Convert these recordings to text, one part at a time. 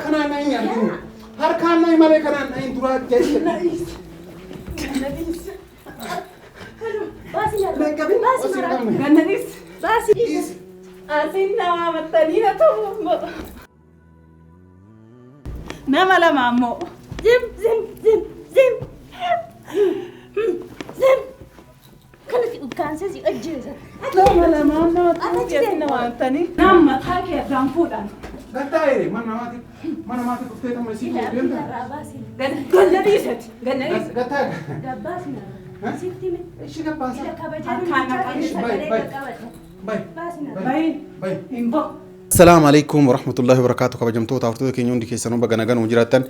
Kanaan na hin arginu. Harkaan na malee kanaan na hin duraa jechuudha. Nama lama ammoo. Zim. Kanatti ukkaansa si ajjeesa. Nama lama ammoo tuuti waantanii. Nama taakee addaan fuudhan. Gattaa'e mana maatii dhuftee tamma isii deemta. Ganna dhiisati. Gattaa'e. Gabbaasina. Sitti mi? Ishi gabbaasa. Bayi. Himbo. Assalamu alaikum warahmatullahi wabarakatuh. Kabajamtoota hordoftoota keenya hundi keessanuu baga nagaan jiraattan.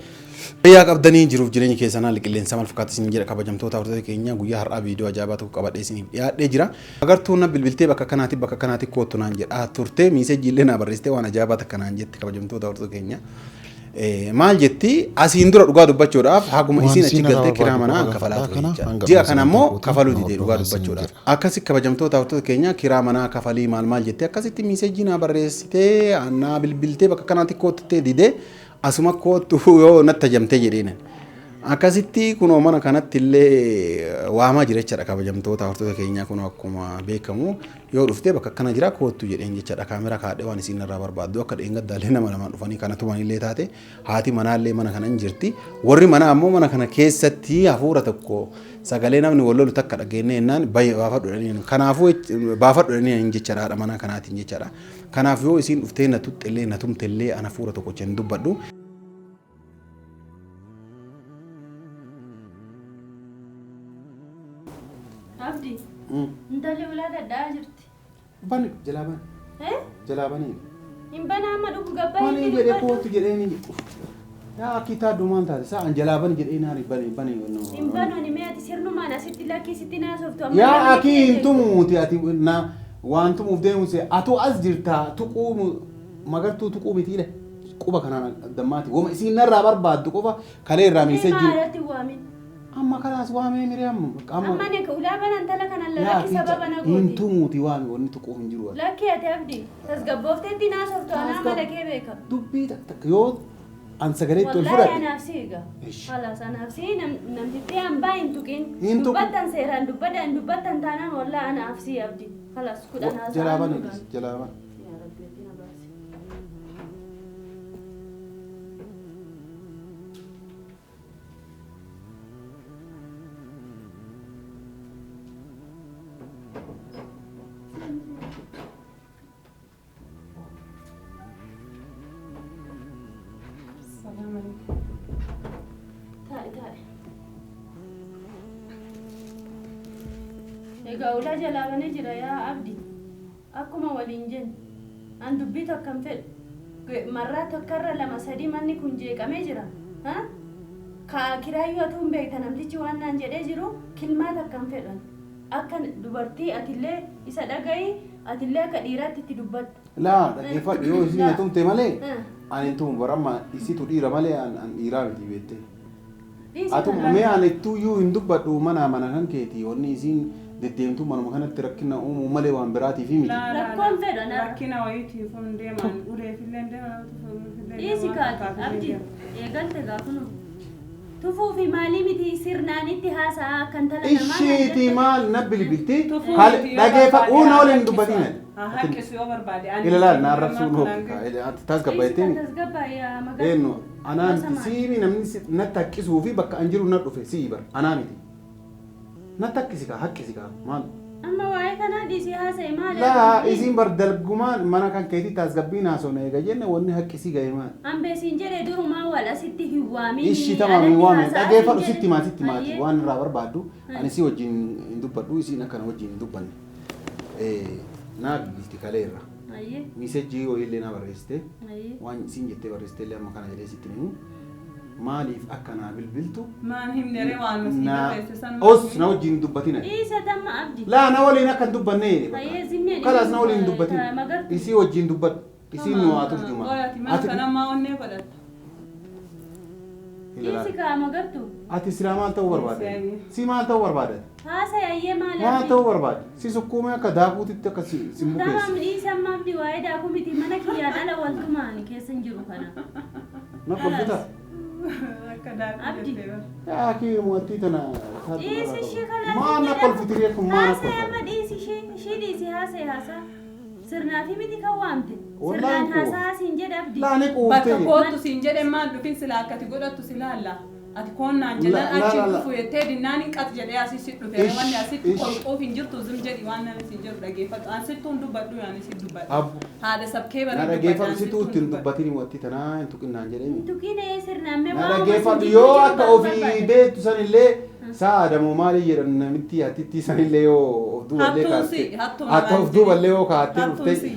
Fayyaa qabdanii jiruuf jireenya keessanaa liqilleensa maal fakkaatu isin jira kabajamtoota hordoftoota keenya guyyaa har'aa viidiyoo ajaa'ibaa tokko qabadhee isiniif dhiyaadhee jira. Agartuun na bilbiltee bakka kanaatti kootu naan jedhaa turte miiseejii illee na barreessitee waan ajaa'ibaa takka naan jette kabajamtoota hordoftoota keenya. Maal jetti asiin dura dhugaa dubbachuudhaaf haguma isiin achi galtee kiraa manaa kafalaa ture jecha. Ji'a kana immoo kafaluu didee dhugaa dubbachuudhaaf. Akkasi kabajamtoota hordoftoota keenya kiraa manaa kafalii maal jettee akkasitti miiseejii na barreessitee ana bilbiltee bakka kanaatti koottee didee asuma kootu yoo natti jamtee jedheen. Akkasitti kunoo mana kanatti illee waamaa jira jechaadha kabajamtoota hordoftoota keenya kun akkuma beekamu yoo dhuftee bakka kana jira kootu jedheen jechaadha kaameraa kaadhee waan isin irraa barbaaddu akka dheengaddaalee nama lamaan dhufanii kana tuman illee taate haati manaallee mana kana hin jirti warri mana ammoo mana kana keessatti hafuura tokko sagalee namni wal lolu takka dhageenne jennaan baafadhu dhaniin kanaafuu baafadhu dhaniin jechaadha mana kanaatiin jechaadha kanaaf yoo isin dhuftee na tuxxillee na tumtellee ana hafuura tokko chen dubbadhu. Abdi. Intalli ulaa daa jirti. Bani jalaaban. Jalaabanii. Imbana amma dhugu gabbaa bani jedhee kootu jedheeni. Yaa kitaa dumaan taate sa'an jalaaban jedhee naani bani. Imbana ni mee ati sirnumaan asitti lakkii sitti naasoftu amma. Yaa akii hintumuuti ati na waan tumuuf deemuse atu as jirta tuquu magartuu tuquu mitiidha. Quba kanaan dammaati. Woma isiin narraa barbaaddu qofa kalee irraa miisee jiru. Maalatti waamin? Amma kanaas waamee Miriam amma ne ka ulaa banan tala kana lakki sababa na gooti intumuuti waami wanni tuquu hin jiru lakki ati abdi tasgabboofteetti naasoftu anaa mala kee beeka dubbii takka yoo an sagaleetti ol fudhate wallahi anaaf siiga halas anaaf sii namtitti hambaa hin tuqin dubbattan seeraan dubbattan taanaan wallahi anaaf sii abdi halas kudhan haasaan jalaaban Egaa ulaa jalaabanii jira yaa abdi akkuma waliin jennu an dubbii tokkan fedhu marraa tokkarra lama sadii manni kun jeeqamee jira ka kiraayyuu atu hin beekta namtichi waan naan jedhee jiru kilmaa takkan fedhan akka dubartii atillee isa dhagayi atillee akka dhiiraatti itti dubbadhu. Laa dhaggeeffadhu yoo isiin atumte malee ani tumu baramma isitu dhiira malee an dhiiraa miti beettee. Atuma mee ani tuyyuu hin dubbadhu mana kan keetii wanni isiin deddeemtuu manuma kanatti rakkina uumuu malee waan biraatiif miti. Rakkoon fedhan rakkina wayiitiif hundeeman uleefillee deeman dhiisi kaati abdi eegalte gaafunu tufuu fi maalii miti sirnaanitti haasaa kan tala namaa ishiiti maal na bilbilti dhageeffa uuna waliin dubbatiin haqqis yoo barbaade ilaalaal na arrabsuun hooqa tasgabbaayettiin tasgabbaayyaa magaa eenyu anaan siimi namni natti haqqisuu fi bakka an jiru na dhufe sii bar anaa miti natti haqqisi kaa maal amma waa'ee kanaa dhiisii haasa'e maali laa isiin bar dalgumaan mana kan keetii tasgabbiin haasofna eega jenne wanni haqqisii ga'e maal ambeesiin jedhee durumaa wal asitti hin waamin ishi tamaami waami dhageeffadhu sitti maati waan irraa barbaaddu ani si wajjin hin dubbadhu isiin akkana wajjin hin dubbanne naa bilbilti kaleerra miisejii wayiillee na barreessite waan isiin jettee barreessite illee amma kana jedhee sitti himu maaliif akkanaa bilbiltu maan himnere waan na os na wajjin dubbatina isa tamma abdi laa na waliin akkan dubbanne kalaas na waliin dubbatin isii wajjin dubbadhu isiin nu haa turjuma ati mana kana maa onnee godhatta Dhiisi kaa magartuu. Ati silaa maal ta'uu barbaadde? Si maal ta'uu barbaadde? Haasayayyee maal Maal ta'uu barbaadde? Si sukkuumee akka daakuutitti akka si mukeessi. Tamam dhiisa ammaaf waa'ee daakuu miti mana kiyyaan ala waltumaan keessa hin jiru kana. Na kolfita? Akka daakuu jettee bara. Yaa kii mootii tana. Dhiisi ishee kana. Maan na kolfitirii kun maan na kolfita? Haasaya amma dhiisi ishee dhiisi haasaya. Sirnaafi miti kan waamte. Wallahi Sirnaan koo. haasaa siin jedhe abdii. Laane Bakka quuftee. kootu siin jedhe maal dhufin silaa akkati godhattu silaalla. Ati koonnaan jedhan achi dhufu jettee dinnaan hin qat jedhee asii dhufe wanni asitti qolquuf hin jirtu zim jedhi waan namni siin jedhu dhageeffatu. Asittuu hin dubbadhu yaani si dubbadhu. Haadha sabkeebar Na dhageeffatu situu ittiin dubbatiin watti tanaa hin tuqinnaan jedheen. Tuqinee sirnaan Na dhageeffatu yoo akka ofii beektu sanillee saadamoo maali jedhan namitti hatitti sanillee yoo of duuballee kaatte. Hatta of duuballee yoo kaatte dhuftee.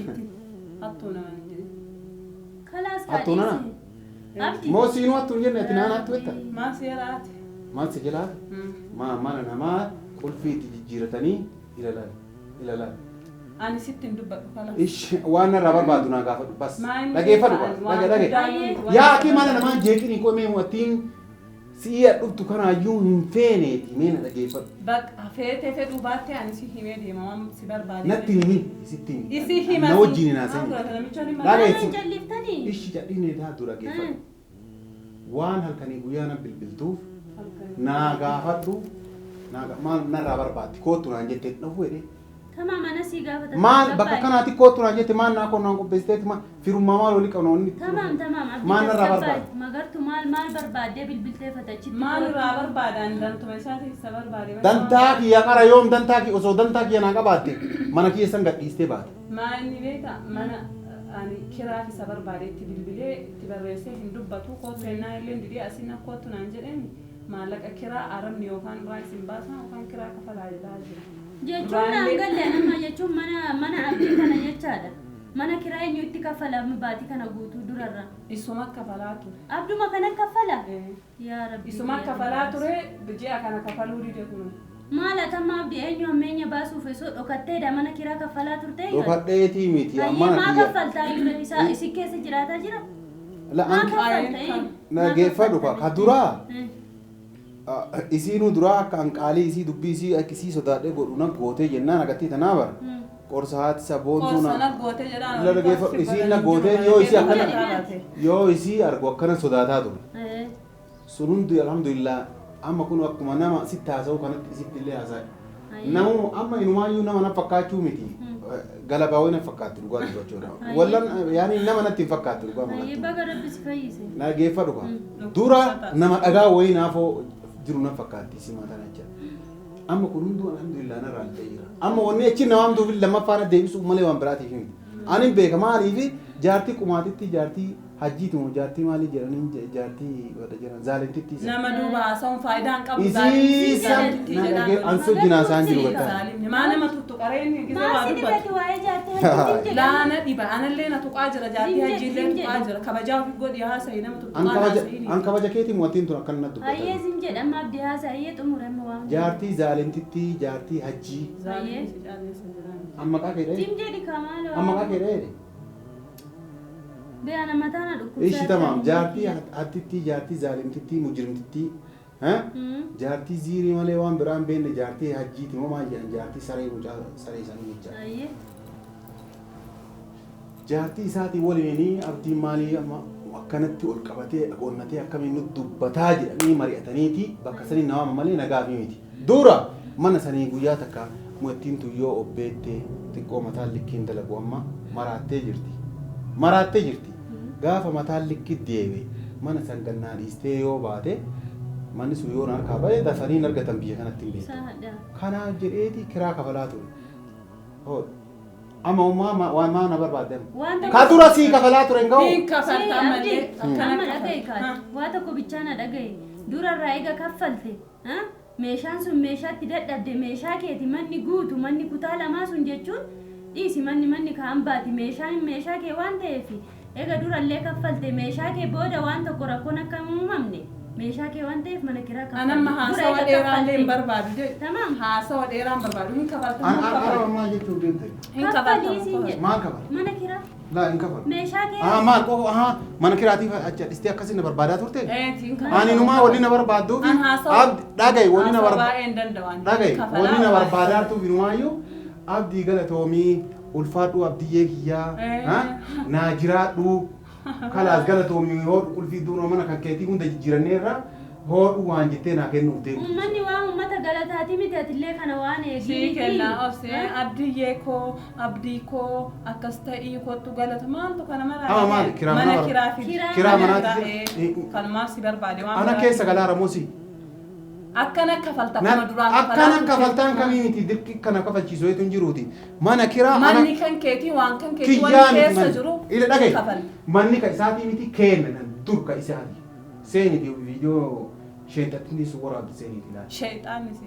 Hattuu nama hin jedhe. Kalaas Hattuu nana? Abdi. Moo siinuu hattuu hin jenne ati naan hattuu jetta? Maal seeraati? Maal si jalaa? Mana namaa qulfiitti jijjiiratanii ilalan. Ani sitti hin dubbadhu kala. Waan narraa barbaadu naa gaafadhu bas. Maal Dhageeffadhu waan dhage. guddaa Yaa akii mana namaa jeeqini qomee wattiin si'a dhuftu kanaayyuu hin feeneeti mee na dhageeffadhu. Bakka feetee fedhuu baattee ani si himee deema waan si barbaade. Natti himi isitti himi. Isi hima. Na wajjin naa sani. Waan jalliftanii. Ishi cadhinee taatu dhageeffadhu. Waan halkanii guyyaa na bilbiltuuf naa gaafadhu. Maal narraa barbaaddi kootu naan jettee dhafu jedhee. Kama mana si gaafata. Maal bakka kanaatti kootu naan jette maal naa koon qopheessiteeti firummaa maal olii qabna onni. Tamam. Maal narraa barbaaddi? Magartuu maal barbaaddee bilbiltee fatachitti. Maal irraa barbaadan dantuma isaati isa barbaade. Dantaa kiyya qara yoom dantaa kiyya osoo dantaa kiyya naa qabaatte mana kiyya san gadhiistee baate. Maa inni beeka mana ani kiraaf isa barbaade itti bilbilee itti barreessee hin dubbatu kootu ennaa illee didee asiin akkootu naan jedheen maallaqa kiraa aramni yookaan raayis hin baasan yookaan kiraa kafalaa jedhaa jira. Jechuun naangalee nama jechuun mana abdii kana jechaadha. Mana kiraa eenyu itti kafalamu baatii kana guutuu durarra. Isuma kafalaa ture. Abduma kana kafala. Yaa Rabbi. Isuma kafalaa ture ji'a kana kafaluu dide kun. Maala tamma abdii eenyu ammeenya baasuuf osoo dhokatteedha mana kiraa kafalaa turte. Dhokadheetii miti amma maa kaffaltaa isaa isi keessa jiraataa jira. Maa kaffaltaa. Nageeffadhu ka duraa. Isiinuu duraa akka anqaalii isii dubbii isii akka isii sodaadhee godhu na gootee jennaan agartii tanaa bara. Qorsa haati saboontuu na. Qorsa na gootee jedhaan. Nageeffadhu isiin na gootee yoo isii argu akkana sodaataa ture. Sun hundi alhamdulillah amma kun akkuma nama sitti haasa'u kanatti isitti illee haasa'e. Namu amma inumaayyuu nama na fakkaachuu miti. Galabaawwan na fakkaatti dhugaa dubbachuudha. Wallan yaani nama natti hin fakkaatti dhugaa malatti. Baga Rabbi si fayyise. Nageeffadhu ka. Dura nama dhagaa wayii naafoo jiru na fakkaatti si mataan acha. Amma kun hunduu alhamdulillah narraa illee jira. Amma wanni achi nama hamtuuf lammaffaan deebisuuf malee waan biraatiif himi. Ani beeka maaliif jaartii qumaatitti jaartii hajjiitu jaartii maalii jedhanii jaartii wada jiran zaalentitti. Nama duuba haasa'uun faayidaan qabu Isii san ansoo jinaa isaan jiru bakka. Maa nama tuttuqareen gisee waa Maasii dubbatu. dhibati waa'ee jaartii hajjiitti Laana dhiba anallee na tuqaa jira jaartii hajjiillee tuqaa jira kabajaa ofii godhi haasa'ii nama tuttuqaa haasa'ii. An kabaja keetiin wattiin tun akkana natti Ayyee dubbatan. sin jedhama abdii haasa ayyee xumurame waan. Jaartii zaalentitti jaartii hajjii. Amma qaa keedhee. Sim jedhi kamaaloo. Amma qaa keedhee. Beana mataana dhukkubsaa. Ishi tamam jaartii hattitti jaartii zaalimtitti mujrimtitti. Jaartii ziirii malee waan biraan beenne jaartii hajjiiti moo maal jedhan jaartii saree mucaa saree isaanii mucaa. Ayyee. Jaartii isaatii waliinii abdiin maalii amma akkanatti ol qabatee aqoonnatee akkamiin nu dubbataa jedhanii mari'ataniiti bakka sanii nama malee nagaa fi miti. Dura mana sanii guyyaa takka mu'attiin tuyyoo obbeettee xiqqoo mataan likkiin dalagu amma maraattee jirti. Maraattee jirti. Gaafa mataan likki deebi'e mana sangannaa dhiistee yoo baate manni sun yoo harkaa ba'e dafanii argatan biyya kanatti hin beeku. Kanaaf jedheeti kiraa kafalaa ture. Amma waan maana barbaaddan. Ka dura sii kafalaa ture hin ga'u. Niin kafaltaa malee. Amma dhagaye kaati. Waa tokko bichaan dhagaye. Durarraa eega kaffalte. Meeshaan sun meeshaatti dadhabde meeshaa keeti manni guutu manni kutaa lamaa sun jechuun dhiisi manni kaan baati meeshaa kee waan ta'eef eega durallee kaffalte meeshaa kee booda waan tokko rakkoon akka hin uumamne meeshaa kee waan ta'eef mana kiraa kaffalte. Anamma haasawa dheeraan hin barbaadu jedhe. Tamam. Haasawa dheeraan barbaadu hin kafaltu. An maal jechuun deemte? Hin kafaltu. Maal kafala? Mana kiraa. لا انكفر meeshaa kee مال قو mana kiraatiif achi dhisti akkasii na barbaadaa turte Tiin ani numaa wanni na barbaadduuf An haasa'u. abdi dhagay wanni na Haasawaa hin danda'an. dhagay wanni na Kafalaa barbaadaa turte numaayyuu abdii galatoomii ulfaadhu abdiyyee kiyyaa naa jiraadhu kalaas galatoomii hodhu qulfii duunoo mana kan keetii hunda jijjiiranneerra hodhu waan jettee naa kennuuf deemu. Uummanni waan uummata galataati miti atillee kana waan Sii kennaa obsee abdiyyee koo abdii koo akkas ta'ii kottu galata maaltu kana Ama maali? Kiraa mana mana kiraa fi kiraa manaati kanumaaf si barbaade waan ana keessa galaara moosi akkana kafalta kuma duraan akkana kafaltaan kamii miti dirqi kana kafalchiisu heetu hin jiruuti mana kiraa manni kan keetii waan kan keetii waan kiyyaan keessa jiru ila dhagay kafal manni ka isaatii miti kennan durka isaati seeni viidiyoo sheexatni su waraabdi seeni ilaa shayxaanni si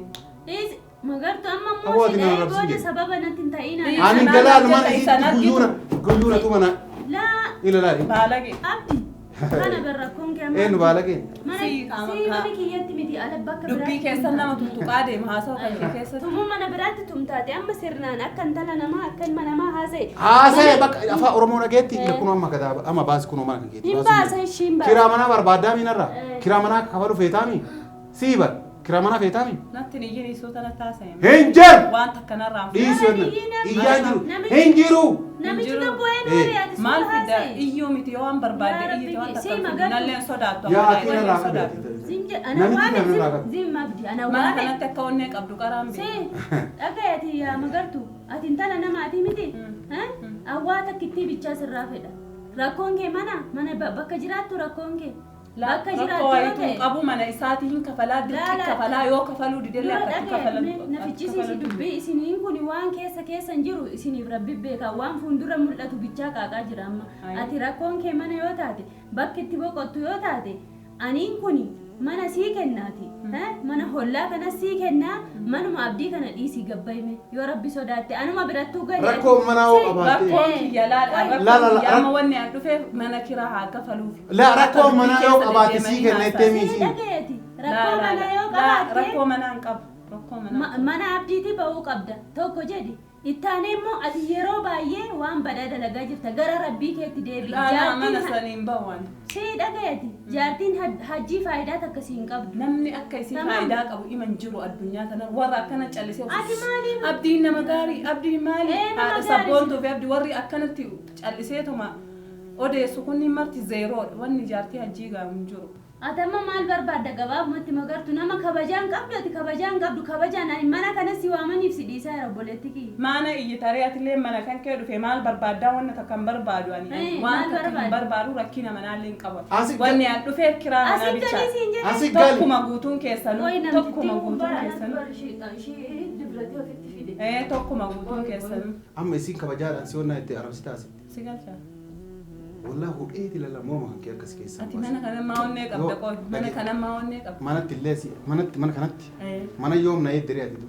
magartuu amma Awooti immoo nama sidee rabsi booda jedhe. sababa natti hin ta'ina ani galaan mana guyyuuna tu mana laa ila laali baalage abdi kana barrakkoon kee eenyu baalageen mana mana kiyyatti miti ala bakka dubbii keessan nama tuttuqaa deema haasa'u kan kee keessatti tumuu mana biraatti tumtaate amma sirnaan akka intala namaa akka ilma namaa haasa'e haasa'e bakka afaan oromoo dhageetti kun amma kadaaba amma baasi kun mana kan keetti hin baasa ishiin baasa kiraa manaa barbaaddaa miinarra kiraa manaa kafalu feetaami siiba kiraa manaa feetaami natti ni yini suuta na taasise hinjer waan takkanarraa dhiisuu iyyaa jiru hinjiru namichi lubbu'ee maariyaati maal fida iyyuu miti yoo waan barbaadde iyyite waan takka nalleen sodaattu yaa amma atiina nalleen laa sodaattu Zinje ana Namichi waan kana irraa qabu. zim abdi ana mana waan kanatti akka onnee qabdu qaraan si beeku dhagayati yaa magartu ati intala namaati miti awwaata kittii bichaa sirraa fedha rakkoon kee mana bakka jiraattu rakkoon kee bakka rakkoo jiraattu wayituu qabu mana isaatii hin kafalaa dirqi kafalaa yoo kafaluu didellee akkatti kafalan nafichisiisi dubbii isiniin kun waan keessan jiru isiniif rabbi beeka waan fuuldura mul'atu bichaa qaaqaa jira amma ati rakkoon kee mana yoo taate bakki itti boqottu yoo taate aniin kuni mana sii kennaati mana hollaa kana sii kennaa manuma abdii kana dhiisii gabbayme yoo rabbi sodaatte anuma birattuu gadi rakkoo manaa hoo qabaate rakkoon kiyya laadha rakkoon kiyya amma wanni an dhufe mana kiraa haa kafaluuf la rakkoo manaa yoo qabaate sii kennettee miisii dhagayati rakkoo mana yoo qabaatte rakkoo manaan qabu rakkoo manaan mana abdiiti ba'uu qabda tokko jedhi ittaane immoo ati yeroo baay'ee waan badaa dalagaa jirta gara rabbii keetti deebi'i laala mana saniin ba'uwan si dhagayati jaartiin hajjii faayidaa akkasii hin qabdu namni akka isin faayidaa qabu iman jiru addunyaa kana warra akkana callisee ati maaliif abdiin nama gaarii abdiin maali haadha sabboontuu fi abdii warri akkanatti calliseetuma odeessu kunni marti zeeroodha wanni jaartii hajjii gaamu hin jiru Atama maal barbaadda gabaabumatti magartu nama kabajaan qabdu ati kabajaan qabdu kabajaan ani mana kanas si waamaniif si dhiisaa jira obboleetti kiyya. Mana iyyitaree atillee mana kan kee dhufe maal barbaaddaa wanna takka hin barbaadu ani waan takka hin barbaadu rakkina manaallee hin qabu. Wanni an dhufeef kiraa manaa bichaa tokkuma guutuun keessanuu tokkuma guutuun keessanuu. Tokkuma guutuun keessanuu. Amma isin kabajaadhaan si onnaa itti arabsi taasise. Si galchaa. والله هوديتي لا مو ما كان كاس كيس أتي مانا كان ما هوني قبل قول مانا كان ما هوني قبل مانا تلاسي مانا كانت مانا يوم نايد دري أديدو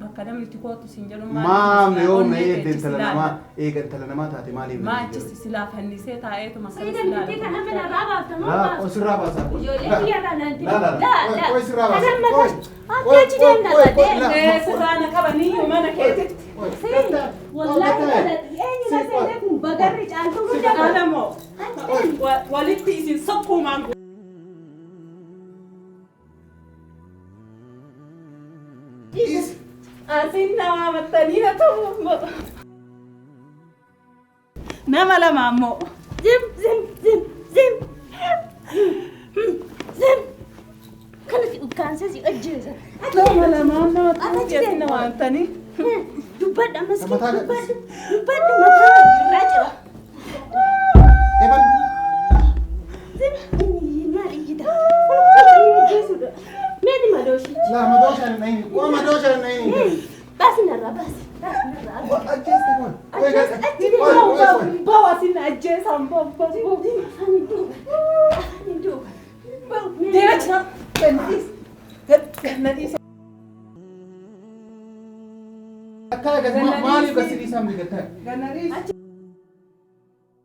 بكرم التقوط سنجلو ما يوم نايد تلنا ما إيه كان تلنا ما تاتي مالي ما أجلس سلاف هنسيت عايته ما سيدا نتيجة أنا من الرابعة تمام لا أسر رابعة صار لا أسر رابعة لا سرنا كبني ومانا كيتت والله أنا سيدكم بقرج عنكم أنا مو ولدتي سين صبوا معكم أسينا ما متنينا توم نما لا مامو زم زم زم زم زم كانت سيسي أجهزة نما لا مامو أسينا ما متني دبّد أمس دبّد مثلا راجع إيمان زم ما لقيته مين ما دوشي لا ما دوش أنا نايم وما دوش أنا نايم بس نرى بس نرى أجلس تكون بواسين أجلس هم بو ديرتنا كنديس أكاك ما لي بس لي سامي كتير كنديس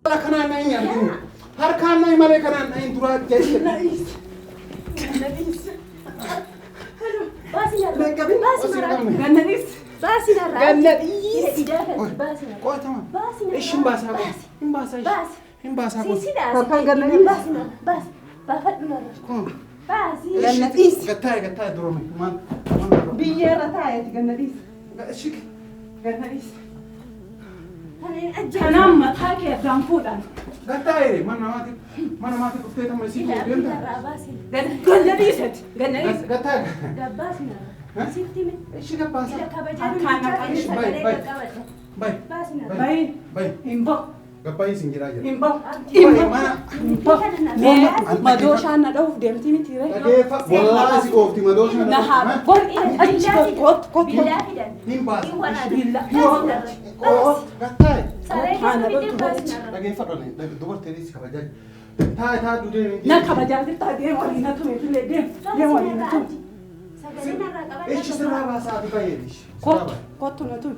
لا كنا نايم يا بني هر كان نايم ما لي كنا نايم ترى جيش كنديس كنديس كنديس كوي تمام إيش باسها Hin baasa. Baas. Hin baasa. Kan gannanii baasina. Baas. Baafadhu narra. Kun. Baasi. Gannatiis. Gattaa durame. Maal? Biyyeerra taa'eeti gannatiis. Shik. Gannatiis. Kaneen ajjeesu. Kanaan mataa kee addaan fuudhan. Gattaa ere mana maati dhuftee tamma isii Ilaa deemta. bitarraa baasina. Gannatiisati. Gannatiis. Gattaa. Gabbaasina. Sitti me. Ishi gabbaasa. Ila kabajaan Akkaan mucaa akkaan. keessa sagalee Bai. qaqqabadha. Bai. Baasina. Bayi. Bai. Hin ba'u. Gabbaayii sin jiraa jira. Hin ba'u. Mana. Hin ba'u. Madooshaan na dha'uuf deemtii miti ree. Dhageeffa. Wallaahi si oofti madooshaan. Na haa. Gon achi kot. Billaa fidan. Hin baasa. Hin waraana. Billaa. Gattaa. Saree keessa fidee baasina. Dhageeffadha. Dubarteenis kabajaa. Taa dudee. Na kabajaati taa deem waliin na tume filee deem waliin na tume. Sagalee narraa qabadha. Ishi sirraa baasaa ati baay'eedha. Kottu na tume.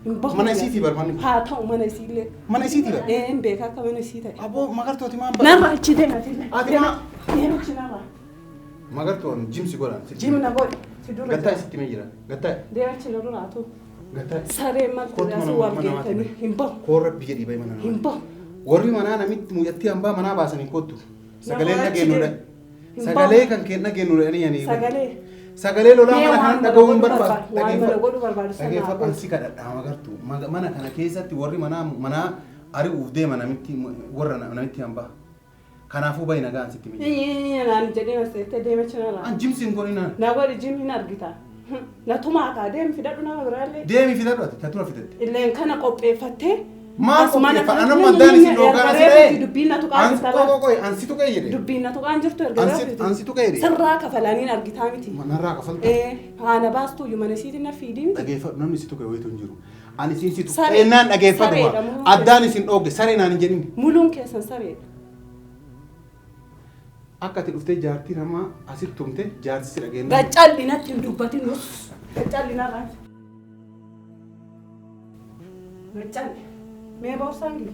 Hin ba'u. Mana isiitii barbaanni. Haa ta'u mana isiillee. Mana isiitii bar. Hin beekaa akka mana isii ta'e. Aboo magartooti maan bar. Narra achi deematillee. Ati maa. Deemachi narra. Magartoon jimsi godhan. Jimna godhe. Si dura. Gattaa isitti mee jira. Gattaa. Deemachi na dura haa ta'u. Gattaa. Sareen marti asii wal geessanii hin ba'u. Koorra biyya dhiibee mana namaa. Hin ba'u. Warri manaa namitti muuyyaatti hambaa manaa baasanii kottu. Sagalee Nama dhageenyudha. achi Sagalee kan keen dhageenyudha yani. Sagalee. Sagalee lolaa Mee mana waan kan dhaga'uun godhu barbaadu. waan mana godhu barbaadu sana Dhageeffa ansi kadhadhaa magartuu. Mana kana keessatti warri manaa ari'uuf deema namitti warra namitti hambaa. Kanaafuu bayi nagaa ansitti miidha. Naan jedhee na seettee deemachi narra. An jimsi hin godhinaan. Na godhi jim hin argita. Na tumaa kaa deemi fidadhu nama biraallee. Deemi fidadhu ati tatura fidatte. Illeen kana qopheeffattee. Maal qopheeffa? Anam maddaan isin dhoogaa siree. Dubbiin na tuqaa jirta bara. Qoqoqoi ansi tuqee jedhe. Dubbiin na tuqaan jirtu erga Ansi tuqee jedhe. sirraa kafalaniin argitaa miti. Manarraa kafalta. Haana baastuu iyyuu mana isiitiin na fiidii miti. Dhageeffadhu namni si tuqee wayitu hin jiru. Ani isin si tuqee. Saree. Ennaan dhageeffadhu Sareedha, waa. muluu Addaan isin dhoogge saree naan hin jedhin. Muluun keessan sareedha. Akka ati dhuftee jaartii namaa asitti tumte jaarsi si dhageenya. Gaccallinatti hin dubbatin nus. Gaccallinarraa. Gaccalli. Mee boorsaan gilu.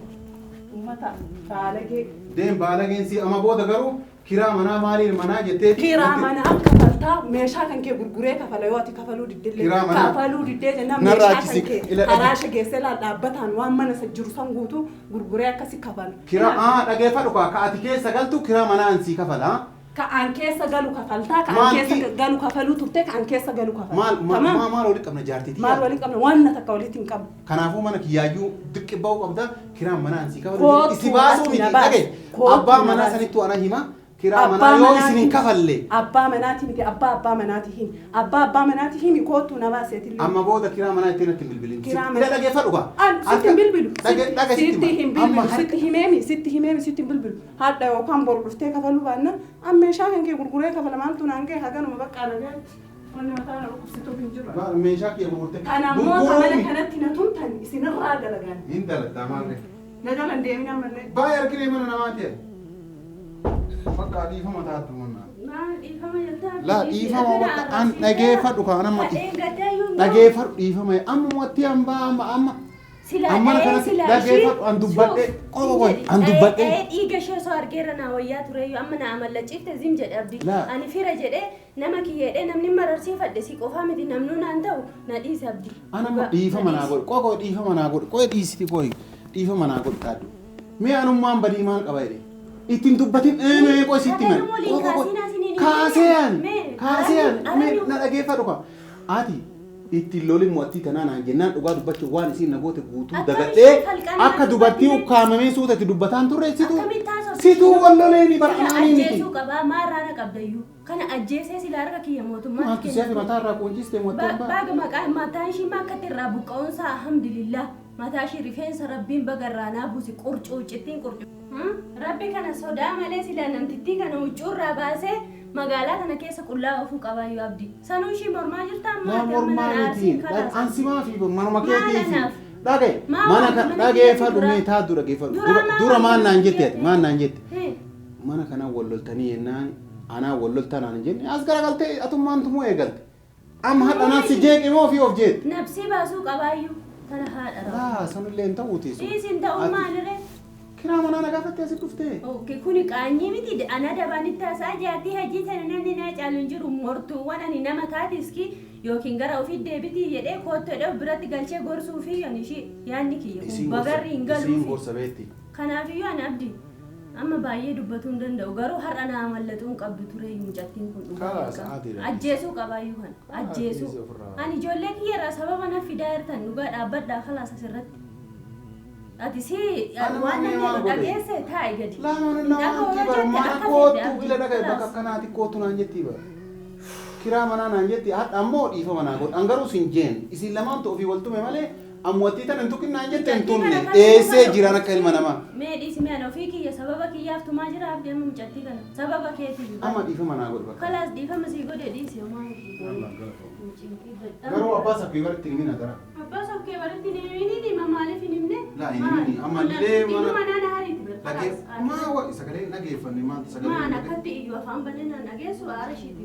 Uummata baalagee. Deem baalageensi amma booda garuu kiraa manaa maaliin manaa jettee. Kiraa manaa kafaltaa meeshaa kan kee gurguree kafala yoo ati kafaluu diddillee. Kiraa manaa. Kafaluu diddee jennaan Narraa meeshaa akkisi- kan kee ila- haraasha geessee laal dhaabbataan waan mana isa jiru san guutuu gurguree akkasi kafala. Kiraa dhageeffadhu ka ati keessa galtu kiraa manaa ansii kafala. Ka'aan keessa galu kafaltaa Maal ka'aan keessa ki- galu kafaluu turte ka'aan keessa galu kafala. Maal walitti qabna jaartiiti. Maal waliin qabna waan takka walitti hin qabu. Kanaafuu mana kiyyaayyuu diqqi ba'uu qabda kiraan manaa ansii Kootu kafalu. Isi baasuu miti na baasi. dhage. Kootu Abbaa na manaa baasi. sanittuu ana hima. Kiraa manaa yoo isin hin kafalle. Abbaa manaati miti abbaa manaati himi. Abbaa manaati himi kootu na baaseetillee. Amma booda kiraa manaa ittiin natti hin bilbilin. Kiraa Ila manaa. dhageeffadhu ka. Sitti hin bilbilu. Dhaga Sitti hin bilbilu. Amma Sitti himeemi. Sitti himeemi. Sitti hin bilbilu. Haadha yookaan boru dhuftee kafaluu baanna. Amma meeshaa kan kee gurguree kafala maaltu naan ga'e haganuma bakka alagaa. Wanni mataa na dhukkubsituuf hin jiru. meeshaa kiyya gurgurte. Kanaammoo kamana kanatti na tumtan isinirraa dalagaan. Hin dalagdaa maallee. Na jalan deemina mallee. Baay'ee arginee mana namaati. Fakkaa dhiifama taatu manna. Maal dhiifama jettaa? Laa dhiifama bakka an dhageeffadhu kaan amma Kadhee gaddaayuun dhageeffadhu dhiifama amma watti hambaa amma amma kanatti dhageeffadhu an dubbadhe qoqoqon an dubbadhe. Dhiiga ishee osoo argeera naa wayyaa tureyyuu amma naa amallachiifte zim jedhe abdii. Laa. Ani fira jedhee nama kiyyeedhee namni mararsiifadhe si qofaa miti namnu naan ta'u na dhiise abdii. Anamma dhiifama naa godhe qoqoo dhiifama naa godhe qoe dhiisiti qoe dhiifama naa godhe taaddu. Mee anummaan badii maal qaba jedhe. Ittiin dubbatin eenyee qoe sitti man. Kaaseen na dhageeffadhu ka. Ati ittiin lolin mo'attii tanaa naan jennaan dhugaa dubbachuuf waan isiin nagoota guutuu dagadhee akka dubartii ukkaamamee suutatti dubbataan turre situu wallolee bar'aanii miti. Ajjeesuu qabaa maarraana qabdayyuu kana ajjeesee sila harka kiyya mootummaa Maaltu siyaasa mataarraa qoonchiste mo'atteen Baga maqaan mataan ishii makkatti irraa buqqa'uunsa alhamdulillah mataa ishii rifeensa rabbiin bagarraa naa buusi qurcuu cittiin qurcuu. Rabbi kana sodaa malee sila namtittii kana huccuurraa baasee magaalaa kana keessa qullaa ofuu qabaayyuu abdii. Sanuu ishii mormaa jirtaa Naa maati mormaa miti. kalaasa. Ansimaa fi manuma keetiif. Maal Dhagaye mana kan dhageeffadhu mee taatu dhageeffadhu. Dura maan naan jette maan naan jette. Mana kana walloltanii yennaan anaa walloltaa naan jenne as garagaltee atummaan tumuu eegalte. Amma hadhanaan si jeeqimoo fi of jeette. Nabsii baasuu qabaayyuu kana haadha. Laa sanullee hin ta'uuti sun. Dhiisin ta'uu maaliree? Kiraa manaa na gaafattee asitti dhuftee. Okay, kuni qaanyii miti ana dabanitti haasaa jaartii hajii sana namni naa caalu hin jiru mortuuwwan ani nama taatiski yookiin gara ofii deebitii jedhee koottoodha biratti galchee gorsuu fi yaanni kiyya bagarri hin galu. Isiin gorsa beetti. Kanaafiyyuu ani abdi amma baay'ee dubbatuu hin danda'u garuu har'a naa mallatuu hin qabdu ture mucattiin kun dhugaa ajjeesuu qabaayyuu kan ajjeesuu ani ijoollee kiyyarraa sababa na fidaa jirtan dhugaa dhaabbadhaa kalaas asirratti. Ati si waan namni dhageesse taa'e gadi. Laamaan nama kibar mana kootu bila dhagaa bakka kanaati kootu naan jetti bara. Kiraa manaa naan jetti ammoo dhiifa manaa godha angaruu sin jeen isin lamaan ta'uu fi waltume malee ammoottii tan hin tuqin naan jette hin tumne dheessee jiran akka ilma namaa. Mee dhiisime ana ofii kiyya sababa kiyyaaf tumaa jira abdii amma mucattii kana sababa keetii. Amma dhiifa manaa godha bakka. Kalaas dhiifama sii godhe dhiisee homaa. Garuu abbaa sabkeebaritti himina gara. Abbaa sabkeebaritti himini maaliif hin himne? Laa himini amma illee mana. Mana na hariiti. Maa sagalee nageeffanne maanta sagalee. Maan akkatti iyyuu afaan bal'inaan nageessu aara ishiiti.